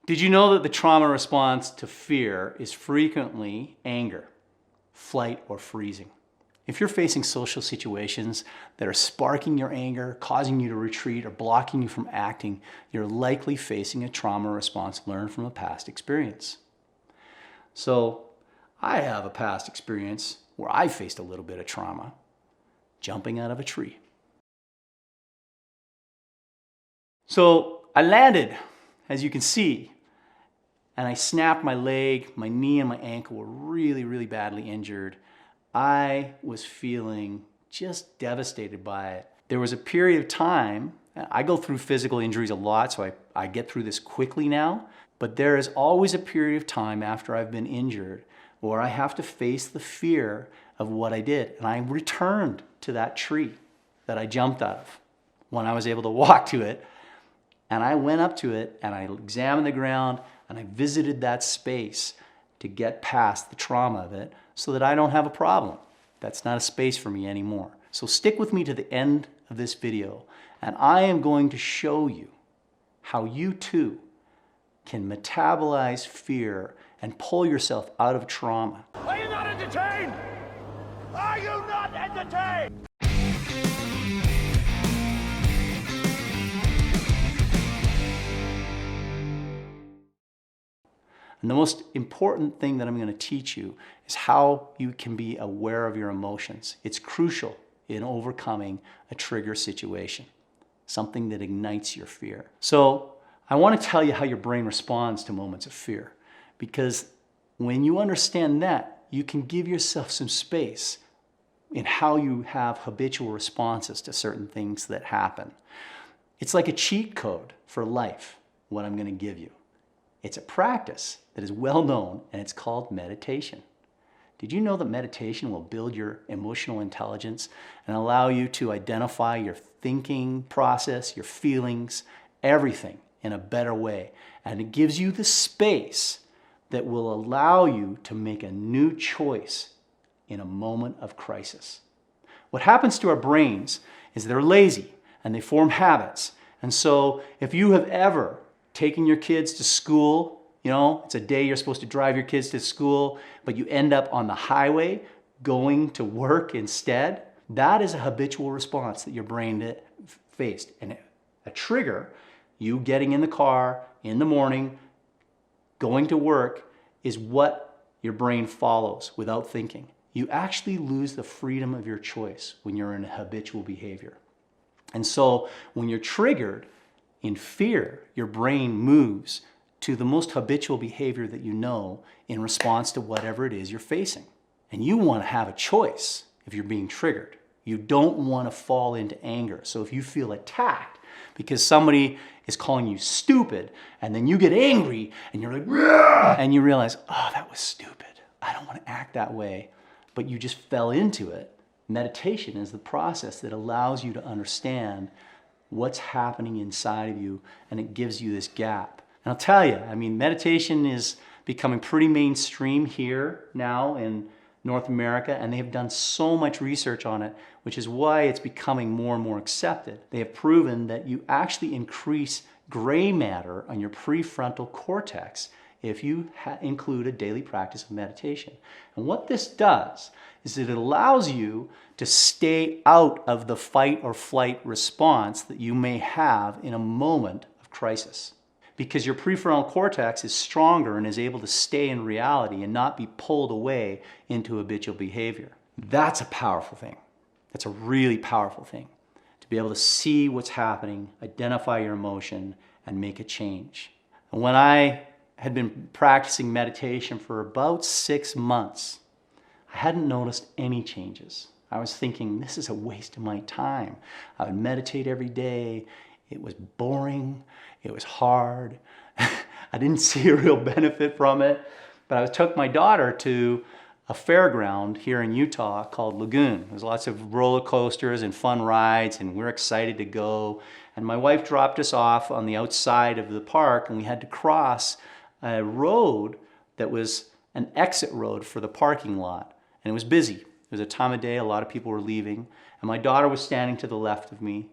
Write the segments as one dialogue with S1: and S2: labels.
S1: Did you know that the trauma response to fear is frequently anger, flight, or freezing? If you're facing social situations that are sparking your anger, causing you to retreat, or blocking you from acting, you're likely facing a trauma response learned from a past experience. So, I have a past experience where I faced a little bit of trauma, jumping out of a tree. So, I landed, as you can see, and I snapped my leg, my knee and my ankle were really badly injured. I was feeling just devastated by it. There was a period of time, I go through physical injuries a lot, so I get through this quickly now, but there is always a period of time after I've been injured where I have to face the fear of what I did. And I returned to that tree that I jumped out of when I was able to walk to it. And I went up to it and I examined the ground and I visited that space to get past the trauma of it so that I don't have a problem. That's not a space for me anymore. So stick with me to the end of this video and I am going to show you how you too can metabolize fear and pull yourself out of trauma.
S2: Are you not entertained? Are you not entertained?
S1: And the most important thing that I'm going to teach you is how you can be aware of your emotions. It's crucial in overcoming a trigger situation, something that ignites your fear. So I want to tell you how your brain responds to moments of fear, because when you understand that, you can give yourself some space in how you have habitual responses to certain things that happen. It's like a cheat code for life, what I'm going to give you. It's a practice that is well known and it's called meditation. Did you know that meditation will build your emotional intelligence and allow you to identify your thinking process, your feelings, everything in a better way? And it gives you the space that will allow you to make a new choice in a moment of crisis. What happens to our brains is they're lazy and they form habits. And so if you have ever taking your kids to school, you know, it's a day you're supposed to drive your kids to school, but you end up on the highway going to work instead, that is a habitual response that your brain faced. And a trigger, you getting in the car in the morning, going to work, is what your brain follows without thinking. You actually lose the freedom of your choice when you're in a habitual behavior. And so when you're triggered, in fear, your brain moves to the most habitual behavior that you know in response to whatever it is you're facing. And you want to have a choice if you're being triggered. You don't want to fall into anger. So if you feel attacked because somebody is calling you stupid and then you get angry and you're like, "Rah!" and you realize, oh, that was stupid. I don't want to act that way. But you just fell into it. Meditation is the process that allows you to understand what's happening inside of you, and it gives you this gap. And I'll tell you, I mean, meditation is becoming pretty mainstream here now in North America, and they have done so much research on it, which is why it's becoming more and more accepted. They have proven that you actually increase gray matter on your prefrontal cortex if you include a daily practice of meditation. And what this does is that it allows you to stay out of the fight or flight response that you may have in a moment of crisis. Because your prefrontal cortex is stronger and is able to stay in reality and not be pulled away into habitual behavior. That's a powerful thing. That's a really powerful thing. To be able to see what's happening, identify your emotion, and make a change. And when I had been practicing meditation for about 6 months, I hadn't noticed any changes. I was thinking, this is a waste of my time. I would meditate every day. It was boring. It was hard. I didn't see a real benefit from it. But I took my daughter to a fairground here in Utah called Lagoon. There's lots of roller coasters and fun rides, and we're excited to go. And my wife dropped us off on the outside of the park, and we had to cross a road that was an exit road for the parking lot. And it was busy. It was a time of day, a lot of people were leaving. And my daughter was standing to the left of me.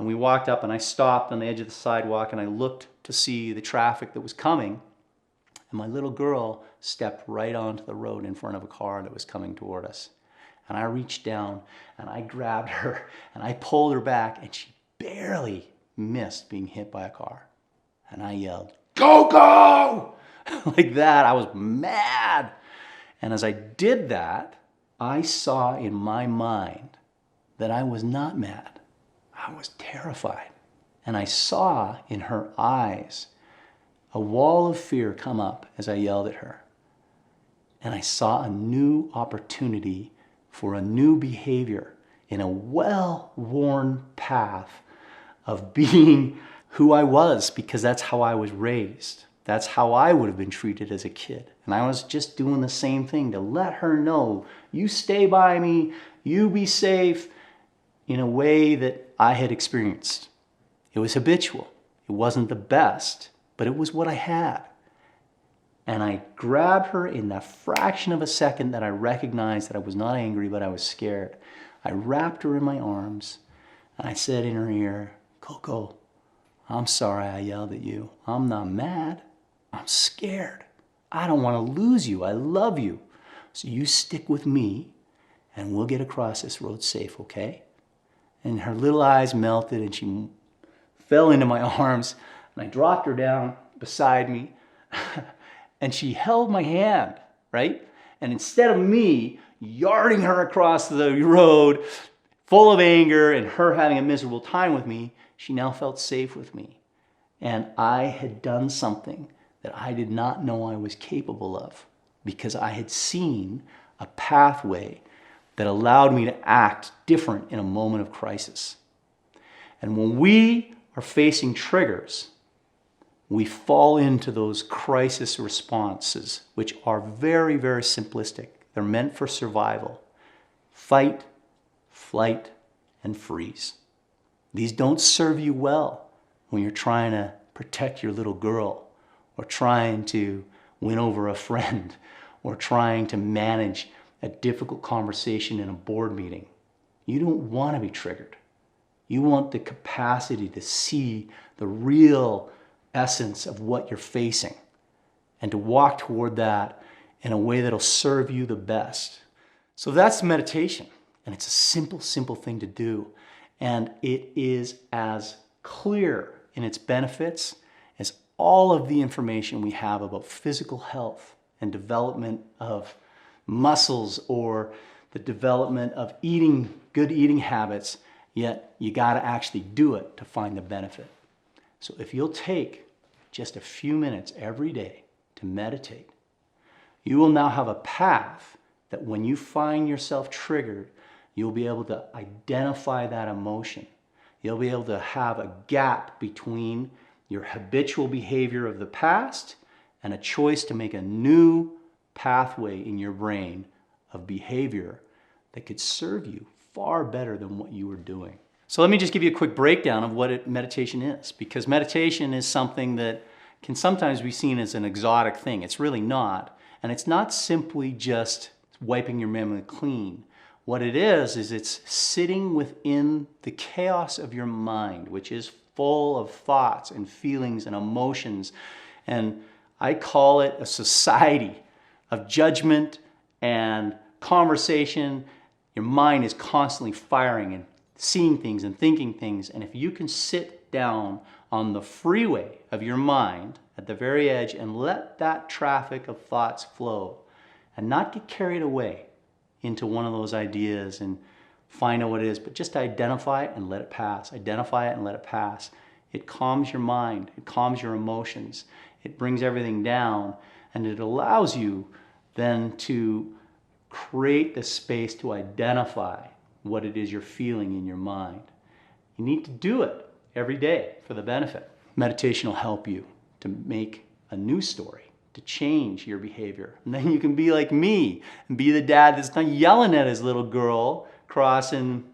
S1: And we walked up and I stopped on the edge of the sidewalk and I looked to see the traffic that was coming. And my little girl stepped right onto the road in front of a car that was coming toward us. And I reached down and I grabbed her and I pulled her back and she barely missed being hit by a car. And I yelled, "Go, go!" like that. I was mad. And as I did that, I saw in my mind that I was not mad. I was terrified. And I saw in her eyes a wall of fear come up as I yelled at her. And I saw a new opportunity for a new behavior in a well-worn path of being who I was, because that's how I was raised. That's how I would have been treated as a kid. And I was just doing the same thing to let her know, you stay by me, you be safe, in a way that I had experienced. It was habitual. It wasn't the best, but it was what I had. And I grabbed her in that fraction of a second that I recognized that I was not angry, but I was scared. I wrapped her in my arms and I said in her ear, "Coco, I'm sorry I yelled at you. I'm not mad. I'm scared. I don't want to lose you. I love you. So you stick with me and we'll get across this road safe, okay?" And her little eyes melted and she fell into my arms and I dropped her down beside me and she held my hand, right? And instead of me yarding her across the road full of anger and her having a miserable time with me, she now felt safe with me. And I had done something that I did not know I was capable of, because I had seen a pathway that allowed me to act different in a moment of crisis. And when we are facing triggers, we fall into those crisis responses, which are very, very simplistic. They're meant for survival. Fight, flight, and freeze. These don't serve you well when you're trying to protect your little girl, or trying to win over a friend, or trying to manage a difficult conversation in a board meeting. You don't want to be triggered. You want the capacity to see the real essence of what you're facing and to walk toward that in a way that'll serve you the best. So that's meditation. And it's a simple, simple thing to do. And it is as clear in its benefits as all of the information we have about physical health and development of muscles or the development of good eating habits, yet you got to actually do it to find the benefit. So if you'll take just a few minutes every day to meditate, you will now have a path that when you find yourself triggered, you'll be able to identify that emotion. You'll be able to have a gap between your habitual behavior of the past and a choice to make a new pathway in your brain of behavior that could serve you far better than what you were doing. So let me just give you a quick breakdown of what meditation is, because meditation is something that can sometimes be seen as an exotic thing. It's really not. And it's not simply just wiping your memory clean. What it is it's sitting within the chaos of your mind, which is full of thoughts and feelings and emotions. And I call it a society of judgment and conversation. Your mind is constantly firing and seeing things and thinking things. And if you can sit down on the freeway of your mind at the very edge and let that traffic of thoughts flow and not get carried away into one of those ideas and find out what it is, but just identify it and let it pass. Identify it and let it pass. It calms your mind. It calms your emotions. It brings everything down, and it allows you then to create the space to identify what it is you're feeling in your mind. You need to do it every day for the benefit. Meditation will help you to make a new story, to change your behavior. And then you can be like me and be the dad that's not yelling at his little girl crossing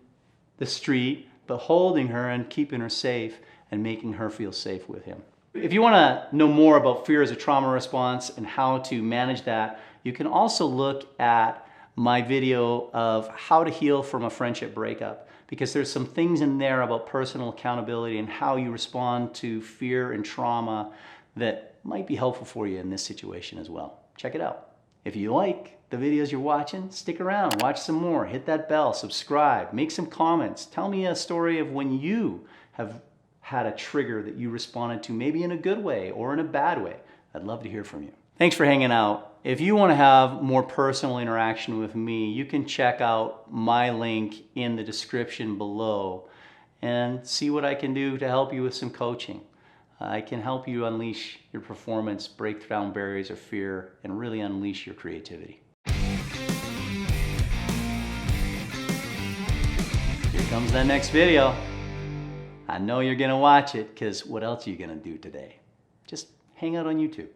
S1: the street, but holding her and keeping her safe and making her feel safe with him. If you want to know more about fear as a trauma response and how to manage that, you can also look at my video of how to heal from a friendship breakup, because there's some things in there about personal accountability and how you respond to fear and trauma that might be helpful for you in this situation as well. Check it out. If you like the videos you're watching, stick around, watch some more, hit that bell, subscribe, make some comments. Tell me a story of when you have had a trigger that you responded to, maybe in a good way or in a bad way. I'd love to hear from you. Thanks for hanging out. If you want to have more personal interaction with me, you can check out my link in the description below and see what I can do to help you with some coaching. I can help you unleash your performance, break down barriers of fear, and really unleash your creativity. Here comes that next video. I know you're gonna watch it, because what else are you gonna do today? Just hang out on YouTube.